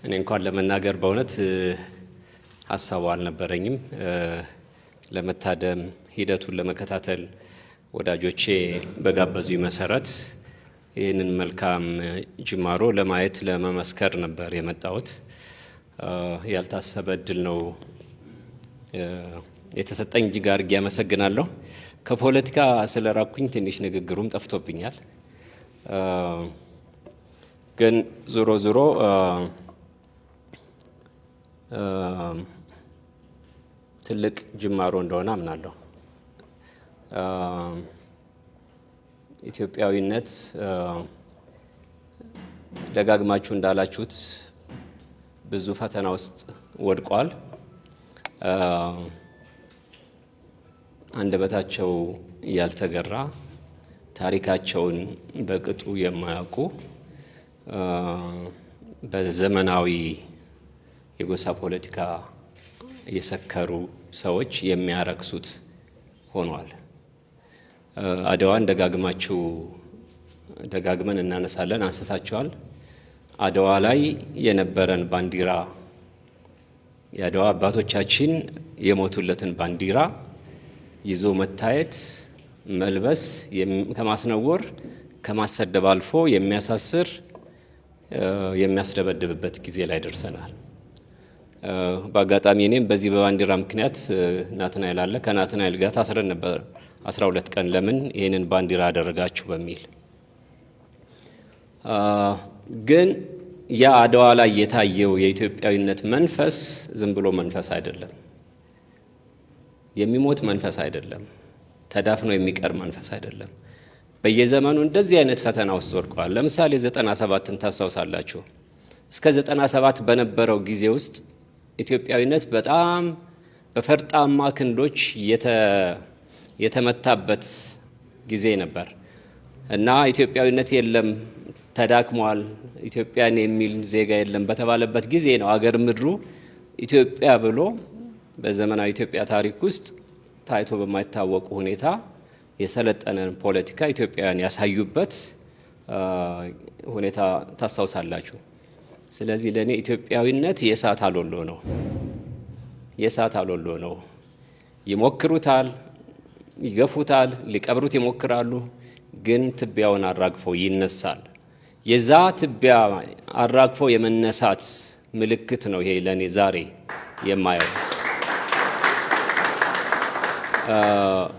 እኔ እንኳን ለመናገር በእውነት ሀሳቡ አልነበረኝም። ለመታደም ሂደቱን ለመከታተል ወዳጆቼ በጋበዙኝ መሰረት ይህንን መልካም ጅማሮ ለማየት ለመመስከር ነበር የመጣሁት። ያልታሰበ እድል ነው የተሰጠኝ። እጅግ አድርጌ አመሰግናለሁ። ከፖለቲካ ስለራኩኝ ትንሽ ንግግሩም ጠፍቶብኛል። ግን ዞሮ ዞሮ ትልቅ ጅማሮ እንደሆነ አምናለሁ። ኢትዮጵያዊነት ደጋግማችሁ እንዳላችሁት ብዙ ፈተና ውስጥ ወድቋል። አንደበታቸው ያልተገራ፣ ታሪካቸውን በቅጡ የማያውቁ፣ በዘመናዊ የጎሳ ፖለቲካ የሰከሩ ሰዎች የሚያረክሱት ሆኗል። አድዋን ደጋግመን እናነሳለን፣ አንስታቸዋል። አድዋ ላይ የነበረን ባንዲራ የአድዋ አባቶቻችን የሞቱለትን ባንዲራ ይዞ መታየት መልበስ ከማስነወር ከማሰደብ አልፎ የሚያሳስር የሚያስደበድብበት ጊዜ ላይ ደርሰናል። በአጋጣሚ እኔም በዚህ በባንዲራ ምክንያት ናትናኤል አለ ከናትናኤል ጋር ታስረን ነበር 12 ቀን ለምን ይህንን ባንዲራ አደረጋችሁ በሚል። ግን ያ አድዋ ላይ የታየው የኢትዮጵያዊነት መንፈስ ዝም ብሎ መንፈስ አይደለም፣ የሚሞት መንፈስ አይደለም፣ ተዳፍኖ የሚቀር መንፈስ አይደለም። በየዘመኑ እንደዚህ አይነት ፈተና ውስጥ ወድቀዋል። ለምሳሌ 97ን ታስታውሳላችሁ። እስከ 97 በነበረው ጊዜ ውስጥ ኢትዮጵያዊነት በጣም በፈርጣማ ክንዶች የተመታበት ጊዜ ነበር እና ኢትዮጵያዊነት የለም፣ ተዳክሟል፣ ኢትዮጵያን የሚል ዜጋ የለም በተባለበት ጊዜ ነው አገር ምድሩ ኢትዮጵያ ብሎ በዘመናዊ ኢትዮጵያ ታሪክ ውስጥ ታይቶ በማይታወቁ ሁኔታ የሰለጠነን ፖለቲካ ኢትዮጵያውያን ያሳዩበት ሁኔታ ታስታውሳላችሁ። ስለዚህ ለእኔ ኢትዮጵያዊነት የእሳት አሎሎ ነው፣ የእሳት አሎሎ ነው። ይሞክሩታል፣ ይገፉታል፣ ሊቀብሩት ይሞክራሉ፣ ግን ትቢያውን አራግፈው ይነሳል። የዛ ትቢያ አራግፈው የመነሳት ምልክት ነው ይሄ ለእኔ ዛሬ የማየው።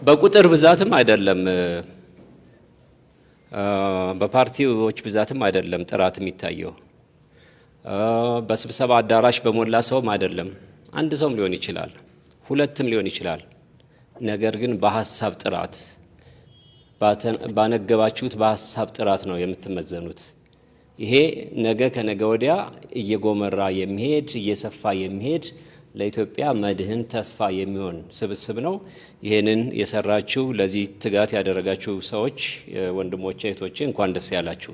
በቁጥር ብዛትም አይደለም፣ በፓርቲዎች ብዛትም አይደለም ጥራት የሚታየው፣ በስብሰባ አዳራሽ በሞላ ሰውም አይደለም። አንድ ሰውም ሊሆን ይችላል፣ ሁለትም ሊሆን ይችላል። ነገር ግን በሀሳብ ጥራት ባነገባችሁት በሀሳብ ጥራት ነው የምትመዘኑት። ይሄ ነገ ከነገ ወዲያ እየጎመራ የሚሄድ እየሰፋ የሚሄድ ለኢትዮጵያ መድህን ተስፋ የሚሆን ስብስብ ነው። ይሄንን የሰራችሁ ለዚህ ትጋት ያደረጋችሁ ሰዎች ወንድሞቼ፣ እህቶቼ እንኳን ደስ ያላችሁ።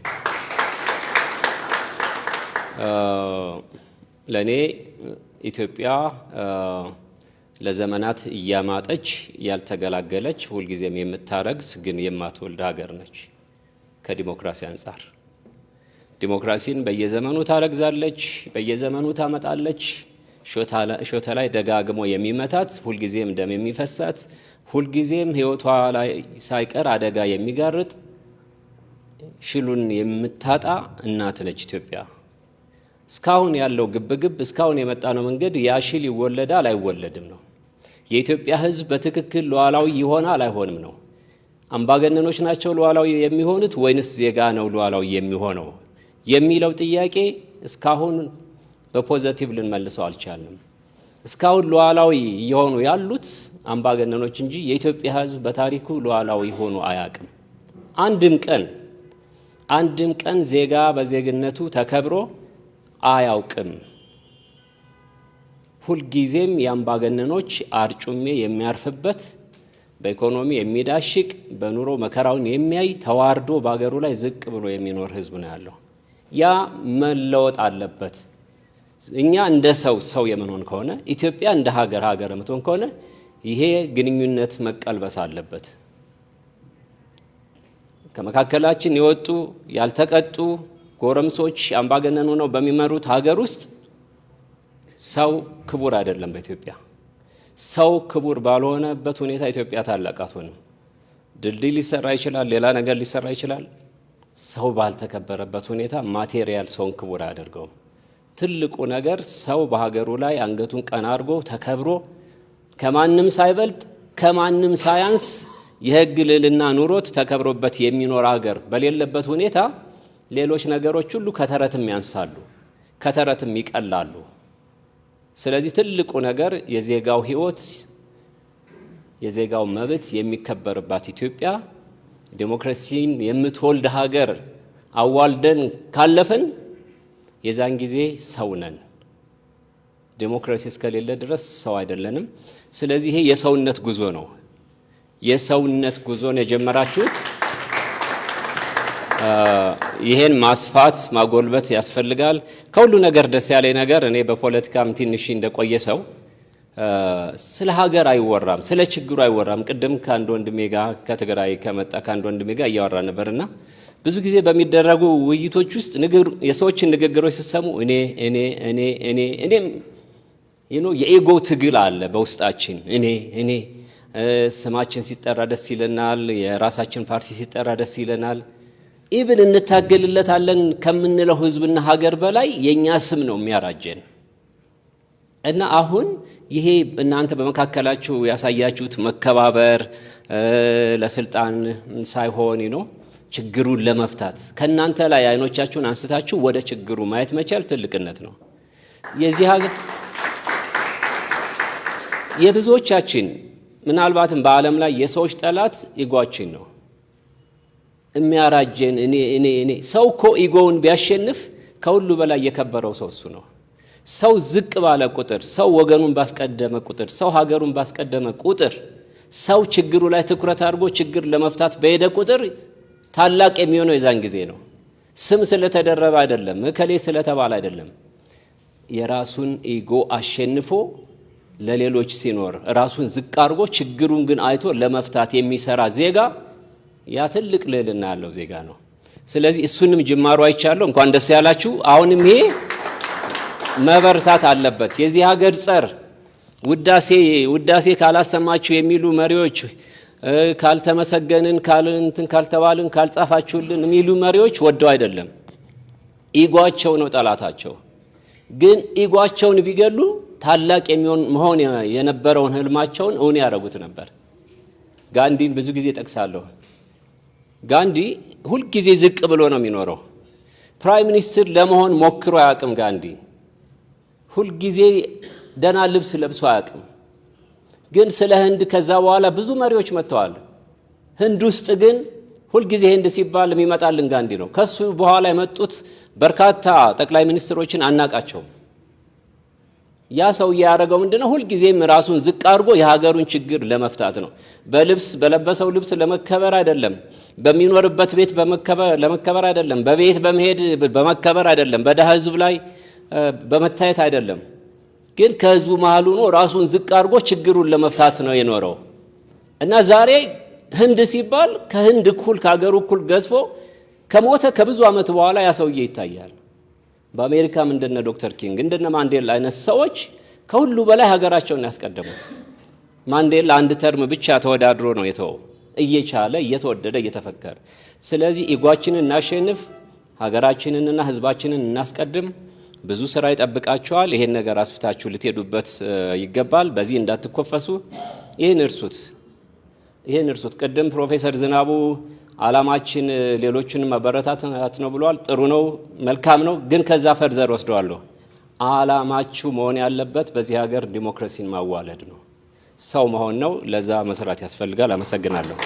ለእኔ ኢትዮጵያ ለዘመናት እያማጠች ያልተገላገለች ሁልጊዜም የምታረግስ ግን የማትወልድ ሀገር ነች። ከዲሞክራሲ አንጻር ዲሞክራሲን በየዘመኑ ታረግዛለች፣ በየዘመኑ ታመጣለች። ሾተ ላይ ደጋግሞ የሚመታት ሁልጊዜም ደም የሚፈሳት ሁልጊዜም ሕይወቷ ላይ ሳይቀር አደጋ የሚጋርጥ ሽሉን የምታጣ እናት ነች ኢትዮጵያ። እስካሁን ያለው ግብግብ እስካሁን የመጣ ነው መንገድ ያ ሽል ይወለዳል አይወለድም ነው። የኢትዮጵያ ሕዝብ በትክክል ሉዓላዊ ይሆናል አይሆንም ነው። አምባገነኖች ናቸው ሉዓላዊ የሚሆኑት ወይንስ ዜጋ ነው ሉዓላዊ የሚሆነው የሚለው ጥያቄ እስካሁን በፖዚቲቭ ልንመልሰው አልቻልንም። እስካሁን ሉዓላዊ እየሆኑ ያሉት አምባገነኖች እንጂ የኢትዮጵያ ሕዝብ በታሪኩ ሉዓላዊ ሆኖ አያውቅም። አንድም ቀን ዜጋ በዜግነቱ ተከብሮ አያውቅም። ሁልጊዜም የአምባገነኖች አርጩሜ የሚያርፍበት፣ በኢኮኖሚ የሚዳሽቅ፣ በኑሮ መከራውን የሚያይ፣ ተዋርዶ በአገሩ ላይ ዝቅ ብሎ የሚኖር ሕዝብ ነው ያለው። ያ መለወጥ አለበት። እኛ እንደ ሰው የምንሆን ከሆነ ኢትዮጵያ እንደ ሀገር የምትሆን ከሆነ ይሄ ግንኙነት መቀልበስ አለበት። ከመካከላችን የወጡ ያልተቀጡ ጎረምሶች አምባገነን ሆነው በሚመሩት ሀገር ውስጥ ሰው ክቡር አይደለም። በኢትዮጵያ ሰው ክቡር ባልሆነበት ሁኔታ ኢትዮጵያ ታላቅ አትሆንም። ድልድይ ሊሰራ ይችላል፣ ሌላ ነገር ሊሰራ ይችላል። ሰው ባልተከበረበት ሁኔታ ማቴሪያል ሰውን ክቡር አያደርገውም። ትልቁ ነገር ሰው በሀገሩ ላይ አንገቱን ቀና አድርጎ ተከብሮ ከማንም ሳይበልጥ ከማንም ሳያንስ የሕግ ልዕልና ኑሮት ተከብሮበት የሚኖር ሀገር በሌለበት ሁኔታ ሌሎች ነገሮች ሁሉ ከተረትም ያንሳሉ፣ ከተረትም ይቀላሉ። ስለዚህ ትልቁ ነገር የዜጋው ሕይወት የዜጋው መብት የሚከበርባት ኢትዮጵያ ዲሞክራሲን የምትወልድ ሀገር አዋልደን ካለፈን የዛን ጊዜ ሰው ነን። ዲሞክራሲ እስከሌለ ድረስ ሰው አይደለንም። ስለዚህ ይሄ የሰውነት ጉዞ ነው። የሰውነት ጉዞን የጀመራችሁት ይሄን ማስፋት ማጎልበት ያስፈልጋል። ከሁሉ ነገር ደስ ያለኝ ነገር እኔ በፖለቲካም ትንሽ እንደቆየ ሰው ስለ ሀገር አይወራም፣ ስለ ችግሩ አይወራም። ቅድም ከአንድ ወንድሜ ጋር ከትግራይ ከመጣ ከአንድ ወንድሜ ጋር እያወራ ነበርና ብዙ ጊዜ በሚደረጉ ውይይቶች ውስጥ የሰዎችን ንግግሮች ስትሰሙ እኔም የኤጎ ትግል አለ በውስጣችን። እኔ ስማችን ሲጠራ ደስ ይለናል፣ የራሳችን ፓርቲ ሲጠራ ደስ ይለናል። ኢብን እንታገልለታለን ከምንለው ህዝብና ሀገር በላይ የኛ ስም ነው የሚያራጀን። እና አሁን ይሄ እናንተ በመካከላችሁ ያሳያችሁት መከባበር ለስልጣን ሳይሆን ችግሩን ለመፍታት ከናንተ ላይ አይኖቻችሁን አንስታችሁ ወደ ችግሩ ማየት መቻል ትልቅነት ነው። የዚህ ሀገር የብዙዎቻችን ምናልባትም በዓለም ላይ የሰዎች ጠላት ኢጎአችን ነው የሚያራጀን። እኔ ሰው እኮ ኢጎውን ቢያሸንፍ ከሁሉ በላይ የከበረው ሰው እሱ ነው። ሰው ዝቅ ባለ ቁጥር፣ ሰው ወገኑን ባስቀደመ ቁጥር፣ ሰው ሀገሩን ባስቀደመ ቁጥር፣ ሰው ችግሩ ላይ ትኩረት አድርጎ ችግር ለመፍታት በሄደ ቁጥር ታላቅ የሚሆነው የዛን ጊዜ ነው። ስም ስለተደረበ አይደለም፣ እከሌ ስለተባለ አይደለም። የራሱን ኢጎ አሸንፎ ለሌሎች ሲኖር ራሱን ዝቅ አድርጎ ችግሩን ግን አይቶ ለመፍታት የሚሰራ ዜጋ ያ ትልቅ ልዕልና ያለው ዜጋ ነው። ስለዚህ እሱንም ጅማሩ አይቻለሁ። እንኳን ደስ ያላችሁ። አሁንም ይሄ መበርታት አለበት። የዚህ ሀገር ጸር ውዳሴ ካላሰማችሁ የሚሉ መሪዎች፣ ካልተመሰገንን ካልተባልን ካልጻፋችሁልን የሚሉ መሪዎች ወደው አይደለም፣ ኢጓቸው ነው ጠላታቸው። ግን ኢጓቸውን ቢገሉ ታላቅ መሆን የነበረውን ህልማቸውን እውን ያደረጉት ነበር። ጋንዲን ብዙ ጊዜ ጠቅሳለሁ። ጋንዲ ሁልጊዜ ዝቅ ብሎ ነው የሚኖረው። ፕራይም ሚኒስትር ለመሆን ሞክሮ አያውቅም። ጋንዲ ሁልጊዜ ደህና ልብስ ለብሶ አያውቅም። ግን ስለ ህንድ ከዛ በኋላ ብዙ መሪዎች መጥተዋል። ህንድ ውስጥ ግን ሁልጊዜ ህንድ ሲባል የሚመጣልን ጋንዲ ነው። ከሱ በኋላ የመጡት በርካታ ጠቅላይ ሚኒስትሮችን አናቃቸው። ያ ሰው ያደረገው ምንድነው? ሁልጊዜም ራሱን ዝቅ አድርጎ የሀገሩን ችግር ለመፍታት ነው። በለበሰው ልብስ ለመከበር አይደለም፣ በሚኖርበት ቤት ለመከበር አይደለም፣ በቤት በመሄድ በመከበር አይደለም፣ በደሃ ህዝብ ላይ በመታየት አይደለም። ግን ከህዝቡ መሃል ሆኖ ራሱን ዝቅ አድርጎ ችግሩን ለመፍታት ነው የኖረው። እና ዛሬ ህንድ ሲባል ከህንድ እኩል ከሀገሩ እኩል ገዝፎ ከሞተ ከብዙ ዓመት በኋላ ያ ሰውዬ ይታያል። በአሜሪካም እንደነ ዶክተር ኪንግ እንደነ ማንዴላ አይነት ሰዎች ከሁሉ በላይ ሀገራቸውን ያስቀደሙት። ማንዴላ አንድ ተርም ብቻ ተወዳድሮ ነው የተወው፣ እየቻለ እየተወደደ እየተፈከረ። ስለዚህ ኢጓችንን እናሸንፍ፣ ሀገራችንንና ህዝባችንን እናስቀድም። ብዙ ስራ ይጠብቃችኋል። ይሄን ነገር አስፍታችሁ ልትሄዱበት ይገባል። በዚህ እንዳትኮፈሱ። ይሄን እርሱት። ቅድም ፕሮፌሰር ዝናቡ ዓላማችን ሌሎችን ማበረታታት ነው ብሏል። ጥሩ ነው፣ መልካም ነው። ግን ከዛ ፈርዘር ወስደዋለሁ። ዓላማችሁ መሆን ያለበት በዚህ ሀገር ዲሞክራሲን ማዋለድ ነው፣ ሰው መሆን ነው። ለዛ መስራት ያስፈልጋል። አመሰግናለሁ።